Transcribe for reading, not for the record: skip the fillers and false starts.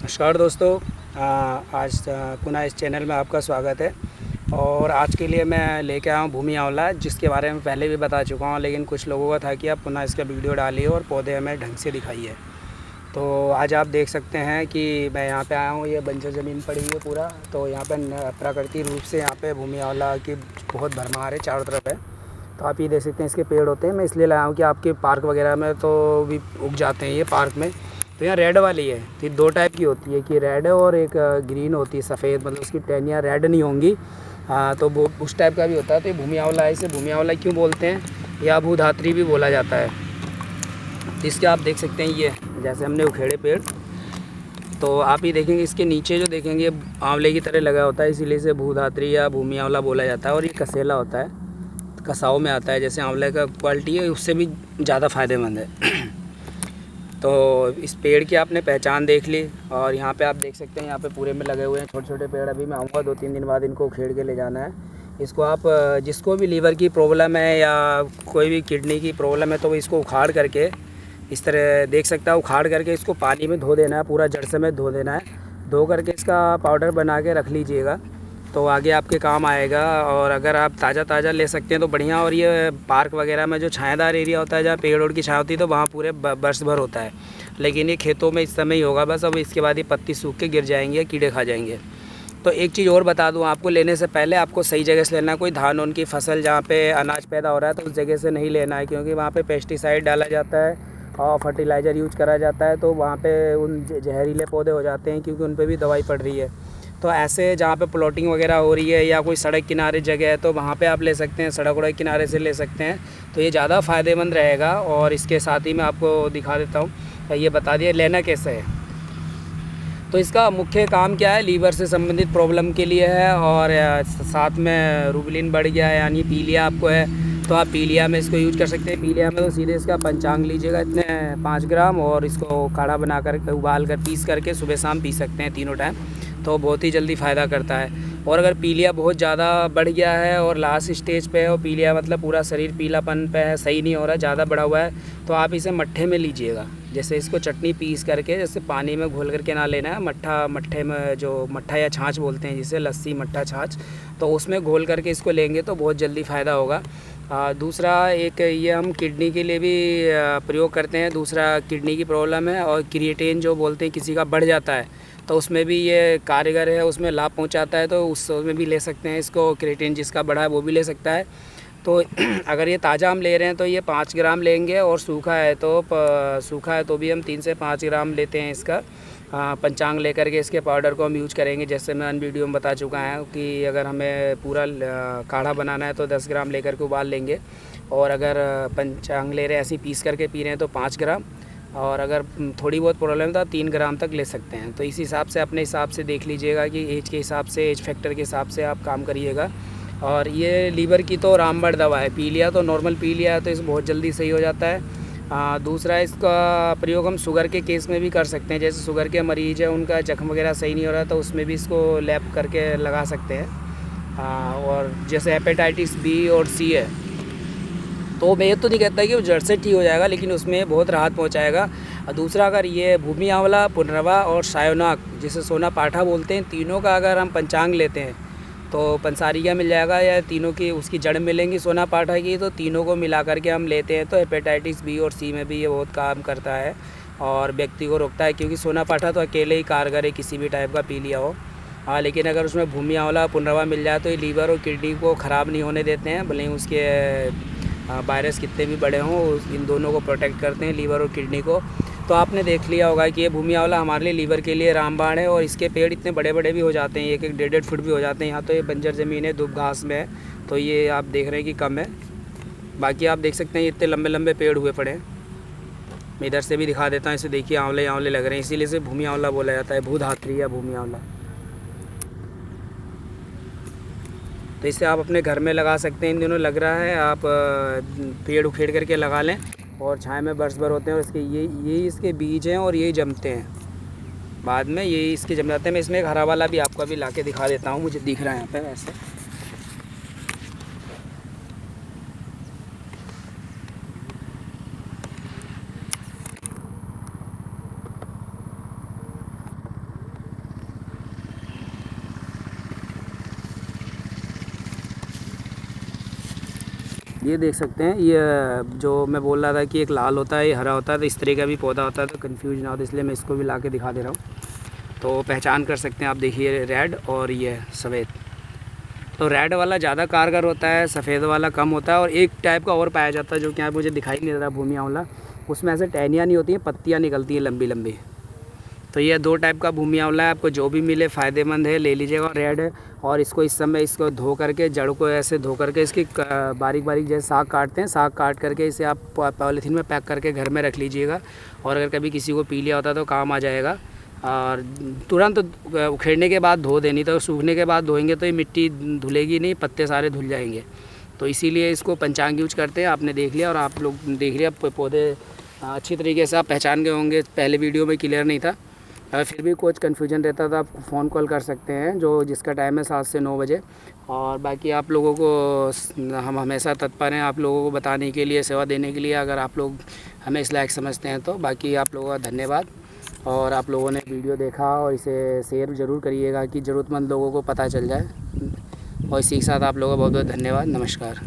नमस्कार दोस्तों। आज पुनः इस चैनल में आपका स्वागत है। और आज के लिए मैं लेके आया हूँ भूमि आंवला, जिसके बारे में पहले भी बता चुका हूँ, लेकिन कुछ लोगों का था कि आप पुनः इसका वीडियो डालिए और पौधे हमें ढंग से दिखाइए। तो आज आप देख सकते हैं कि मैं यहाँ पे आया हूँ। ये बंजर ज़मीन पड़ी हुई है पूरा। तो यहाँ पे प्राकृतिक रूप से यहाँ पे भूमि आंवला की बहुत भरमार है, चारों तरफ है। तो आप ये देख सकते हैं, इसके पेड़ होते हैं। मैं इसलिए लाया हूँ कि आपके पार्क वगैरह में तो भी उग जाते हैं ये पार्क में। तो यहाँ रेड वाली है, तो दो टाइप की होती है कि रेड है और एक ग्रीन होती है, सफ़ेद, मतलब उसकी टहनियाँ रेड नहीं होंगी। तो वो उस टाइप का भी होता है। तो ये भूमि आंवला है। इसे भूमि आंवला क्यों बोलते हैं, या भूधात्री भी बोला जाता है। तो इसके आप देख सकते हैं, ये जैसे हमने उखेड़े पेड़, तो आप ही देखेंगे इसके नीचे जो देखेंगे आंवले की तरह लगा होता है, इसीलिए इसे भूधात्री या भूमि आंवला बोला जाता है। और ये कसेला होता है, कसाव में आता है। जैसे आंवले का क्वालिटी है उससे भी ज़्यादा फ़ायदेमंद है। तो इस पेड़ की आपने पहचान देख ली। और यहाँ पे आप देख सकते हैं, यहाँ पे पूरे में लगे हुए हैं छोटे छोटे पेड़। अभी मैं आऊँगा 2-3 दिन बाद, इनको उखेड़ के ले जाना है। इसको आप जिसको भी लीवर की प्रॉब्लम है या कोई भी किडनी की प्रॉब्लम है, तो इसको उखाड़ करके इस तरह देख सकता है, उखाड़ करके इसको पानी में धो देना है, पूरा जड़ समेत धो देना है। धो करके इसका पाउडर बना के रख लीजिएगा, तो आगे आपके काम आएगा। और अगर आप ताज़ा ताज़ा ले सकते हैं तो बढ़िया। और ये पार्क वगैरह में जो छायादार एरिया होता है, जहाँ पेड़ ओड़ की छाया होती है, तो वहाँ पूरे बरस भर होता है। लेकिन ये खेतों में इस समय ही होगा बस। अब इसके बाद ये पत्ती सूख के गिर जाएंगी या कीड़े खा जाएंगे। तो एक चीज़ और बता दूं आपको, लेने से पहले आपको सही जगह से लेना है। कोई धान उन की फसल जहाँ पे अनाज पैदा हो रहा है, तो उस जगह से नहीं लेना है, क्योंकि वहाँ पे पेस्टिसाइड डाला जाता है और फर्टिलाइज़र यूज करा जाता है। तो वहाँ पे उन जहरीले पौधे हो जाते हैं, क्योंकि उन पर भी दवाई पड़ रही है। तो ऐसे जहाँ पे प्लॉटिंग वगैरह हो रही है या कोई सड़क किनारे जगह है, तो वहाँ पे आप ले सकते हैं, सड़क वड़क किनारे से ले सकते हैं। तो ये ज़्यादा फ़ायदेमंद रहेगा। और इसके साथ ही मैं आपको दिखा देता हूँ, ये बता दिया लेना कैसे है। तो इसका मुख्य काम क्या है, लीवर से संबंधित प्रॉब्लम के लिए है। और साथ में रूबलिन बढ़ गया है, यानी पीलिया आपको है, तो आप पीलिया में इसको यूज कर सकते हैं। पीलिया में तो सीधे इसका पंचांग लीजिएगा, इतने 5 ग्राम, और इसको काढ़ा बना कर उबाल कर पीस करके सुबह शाम पी सकते हैं तीनों टाइम। तो बहुत ही जल्दी फ़ायदा करता है। और अगर पीलिया बहुत ज़्यादा बढ़ गया है और लास्ट स्टेज पे है, और पीलिया मतलब पूरा शरीर पीलापन पे है, सही नहीं हो रहा, ज़्यादा बढ़ा हुआ है, तो आप इसे मट्ठे में लीजिएगा। जैसे इसको चटनी पीस करके, जैसे पानी में घोल करके ना लेना है, मट्ठे में, जो मट्ठा या छाछ बोलते हैं जिसे, लस्सी मट्ठा छाछ, तो उसमें घोल करके इसको लेंगे तो बहुत जल्दी फ़ायदा होगा। दूसरा एक ये हम किडनी के लिए भी प्रयोग करते हैं। दूसरा किडनी की प्रॉब्लम है, और क्रिएटिन जो बोलते हैं किसी का बढ़ जाता है, तो उसमें भी ये कारगर है, उसमें लाभ पहुंचाता है। तो उसमें भी ले सकते हैं इसको, क्रिएटिन जिसका बढ़ा है वो भी ले सकता है। तो अगर ये ताज़ा हम ले रहे हैं तो ये 5 ग्राम लेंगे, और सूखा है तो भी हम 3 से 5 ग्राम लेते हैं इसका। पंचांग लेकर के इसके पाउडर को हम यूज करेंगे। जैसे मैं अन वीडियो में बता चुका है कि अगर हमें पूरा काढ़ा बनाना है तो 10 ग्राम लेकर के उबाल लेंगे, और अगर पंचांग ले रहे हैं ऐसे ही पीस करके पी रहे हैं तो 5 ग्राम, और अगर थोड़ी बहुत प्रॉब्लम है तो 3 ग्राम तक ले सकते हैं। तो इस हिसाब से अपने हिसाब से देख लीजिएगा कि एज के हिसाब से, एज फैक्टर के हिसाब से आप काम करिएगा। और ये लीवर की तो रामबाण दवा है। पीलिया तो नॉर्मल पीलिया है, तो इस बहुत जल्दी सही हो जाता है। दूसरा, इसका प्रयोग हम शुगर के केस में भी कर सकते हैं। जैसे शुगर के मरीज़ है, उनका जख्म वगैरह सही नहीं हो रहा, तो उसमें भी इसको लैप करके लगा सकते हैं। और जैसे हेपेटाइटिस बी और सी है, तो मैं ये तो नहीं कहता कि वो जड़ से ठीक हो जाएगा, लेकिन उसमें बहुत राहत पहुंचाएगा। और दूसरा, अगर ये भूमि आंवला, पुनर्वा और सायोनाक, जिसे सोना पाठा बोलते हैं, तीनों का अगर हम पंचांग लेते हैं तो पंसारिया मिल जाएगा, या तीनों की उसकी जड़ मिलेंगी सोना पाठा की, तो तीनों को मिला करके हम लेते हैं तो हेपेटाइटिस बी और सी में भी ये बहुत काम करता है और व्यक्ति को रोकता है। क्योंकि सोना पाठा तो अकेले ही कारगर है, किसी भी टाइप का पी लिया हो। लेकिन अगर उसमें भूमि आंवला, पुनर्वा मिल जाए तो ये लीवर और किडनी को ख़राब नहीं होने देते हैं, भले ही उसके वायरस कितने भी बड़े हों, इन दोनों को प्रोटेक्ट करते हैं, लीवर और किडनी को। तो आपने देख लिया होगा कि ये भूमि आंवला हमारे लिए लीवर के लिए रामबाण है। और इसके पेड़ इतने बड़े बड़े भी हो जाते हैं, 1-1 1.5 फुट भी हो जाते हैं। यहाँ तो ये बंजर ज़मीन है, दुब घास में है, तो ये आप देख रहे हैं कि कम है। बाकी आप देख सकते हैं ये इतने लंबे लंबे पेड़ हुए पड़े हैं। मैं इधर से भी दिखा देता हूँ, इसे देखिए, आंवले आंवले लग रहे हैं, इसीलिए इसे भूमि आंवला बोला जाता है, भूधात्री या भूमि आंवला। तो इसे आप अपने घर में लगा सकते हैं। इन दिनों लग रहा है, आप पेड़ उखेड़ करके लगा लें, और छाया में बरस भर होते हैं। और इसके ये इसके बीज हैं, और यही जमते हैं बाद में, यही इसके जम जाते हैं। मैं इसमें एक हरा वाला भी आपको अभी ला के दिखा देता हूँ, मुझे दिख रहा है यहाँ पे वैसे। ये देख सकते हैं, ये जो मैं बोल रहा था कि एक लाल होता है, ये हरा होता है, तो इस तरह का भी पौधा होता है, तो कंफ्यूज ना हो, तो इसलिए मैं इसको भी ला के दिखा दे रहा हूँ। तो पहचान कर सकते हैं आप, देखिए रेड और ये सफ़ेद। तो रेड वाला ज़्यादा कारगर होता है, सफ़ेद वाला कम होता है। और एक टाइप का और पाया जाता है जो कि यहाँ मुझे दिखाई नहीं दे रहा, भूमि आंवला, उसमें ऐसे टहनियाँ नहीं होती हैं, पत्तियाँ निकलती हैं लंबी लंबी। तो ये 2 टाइप का भूमि आंवला है, आपको जो भी मिले फ़ायदेमंद है, ले लीजिएगा। रेड है, और इसको इस समय इसको धो करके, जड़ को ऐसे धो करके इसकी बारीक बारीक जैसे साग काटते हैं, साग काट करके इसे आप पॉलीथीन में पैक करके घर में रख लीजिएगा। और अगर कभी किसी को पी लिया होता तो काम आ जाएगा। और तुरंत उखेड़ने के बाद धो देनी, तो सूखने के बाद धोएंगे तो ये मिट्टी धुलेगी नहीं, पत्ते सारे धुल जाएंगे। तो इसीलिए इसको पंचांग यूज करते हैं। आपने देख लिया और आप लोग देख लिया, पौधे अच्छी तरीके से आप पहचान गए होंगे। पहले वीडियो में क्लियर नहीं था, अगर फिर भी कुछ कन्फ्यूजन रहता तो आप फ़ोन कॉल कर सकते हैं, जो जिसका टाइम है 7 से 9 बजे। और बाकी आप लोगों को हम हमेशा तत्पर हैं आप लोगों को बताने के लिए, सेवा देने के लिए, अगर आप लोग हमें इस लायक समझते हैं तो। बाकी आप लोगों का धन्यवाद। और आप लोगों ने वीडियो देखा और इसे शेयर ज़रूर करिएगा कि ज़रूरतमंद लोगों को पता चल जाए। और इसी के साथ आप लोगों का बहुत बहुत धन्यवाद। नमस्कार।